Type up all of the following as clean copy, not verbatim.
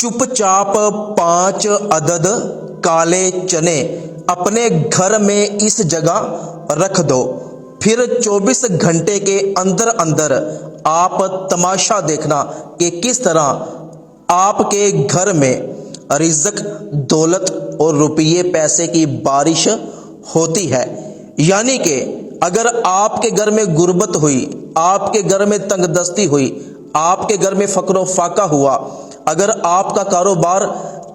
चुपचाप 5 अदद काले चने अपने घर में इस जगह रख दो, फिर 24 घंटे के अंदर अंदर आप तमाशा देखना कि किस तरह आपके घर में रिज़्क, दौलत और रुपये पैसे की बारिश होती है। यानी कि अगर आपके घर में गुर्बत हुई, आपके घर में तंगदस्ती हुई, आपके घर में फक्र फाका हुआ, अगर आपका कारोबार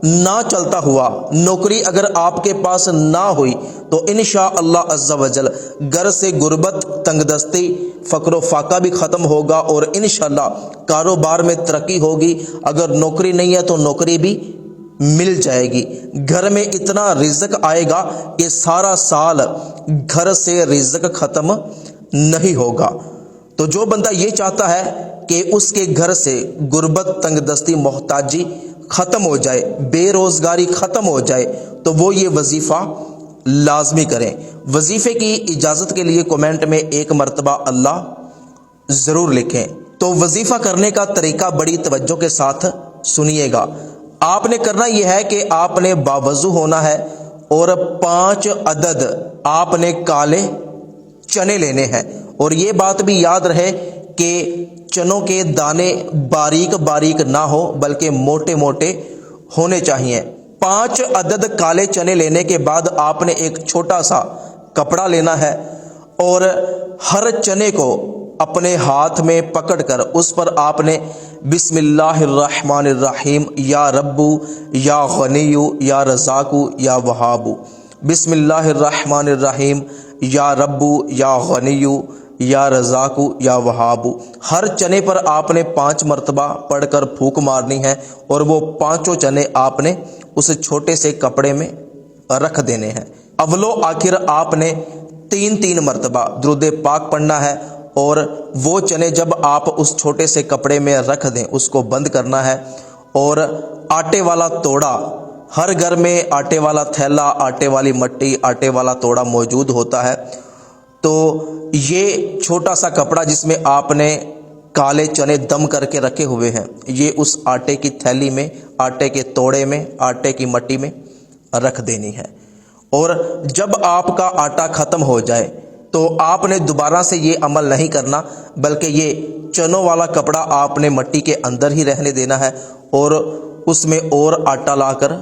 ना चलता हुआ, नौकरी अगर आपके पास ना हुई, तो इंशाअल्लाह अज़्ज़ा वजल घर से गुर्बत, तंगदस्ती, फक्र फाका भी ख़त्म होगा और इंशाअल्लाह कारोबार में तरक्की होगी। अगर नौकरी नहीं है तो नौकरी भी मिल जाएगी। घर में इतना रिज़्क आएगा कि सारा साल घर से रिज़्क ख़त्म नहीं होगा। तो जो बंदा ये चाहता है कि उसके घर से गुर्बत, तंगदस्ती, मोहताजी ख़त्म हो जाए, बेरोज़गारी ख़त्म हो जाए, तो वो ये वजीफ़ा लाजमी करें। वजीफ़े की इजाज़त के लिए कमेंट में 1 मरतबा अल्लाह ज़रूर लिखें। तो वजीफ़ा करने का तरीका बड़ी तवज्जो के साथ सुनिएगा। आपने करना यह है कि आपने बावज़ू होना है और 5 अदद आपने काले चने लेने हैं। और ये बात भी याद रहे कि चनों के दाने बारीक बारीक ना हो बल्कि मोटे मोटे होने चाहिए। 5 अदद काले चने लेने के बाद आपने एक छोटा सा कपड़ा लेना है और हर चने को अपने हाथ में पकड़कर उस पर आपने बिस्मिल्लाहिर्रहमानिर्रहीम या रब्बू या गनियु या रज़ाकु या वहाबु, बिस्मिल्लाहिर्रहमानिर्रहीम या रब्बू या गनियु या रज़ाकु या वहाबु, हर चने पर आपने 5 मरतबा पढ़कर फूंक मारनी है और वो 5 चने आपने उस छोटे से कपड़े में रख देने हैं। अवलो आखिर आपने 3 मरतबा दुरूद पाक पढ़ना है और वो चने जब आप उस छोटे से कपड़े में रख दें उसको बंद करना है। और आटे वाला तोड़ा, हर घर में आटे वाला थैला, आटे वाली मट्टी, आटे वाला तोड़ा मौजूद होता है। तो ये छोटा सा कपड़ा जिसमें आपने काले चने दम करके रखे हुए हैं, ये उस आटे की थैली में, आटे के तोड़े में, आटे की मट्टी में रख देनी है। और जब आपका आटा ख़त्म हो जाए तो आपने दोबारा से ये अमल नहीं करना, बल्कि ये चनों वाला कपड़ा आपने मट्टी के अंदर ही रहने देना है और उसमें और आटा लाकर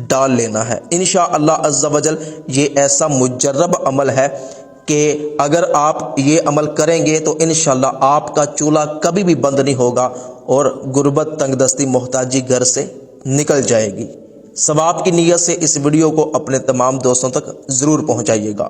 डाल लेना है। इंशाअल्लाह अज़्ज़ा वजल ये ऐसा मुजर्रब अमल है कि अगर आप ये अमल करेंगे तो इंशाअल्लाह आपका चूल्हा कभी भी बंद नहीं होगा और गुर्बत, तंगदस्ती, मोहताजी घर से निकल जाएगी। सवाब की नीयत से इस वीडियो को अपने तमाम दोस्तों तक ज़रूर पहुँचाइएगा।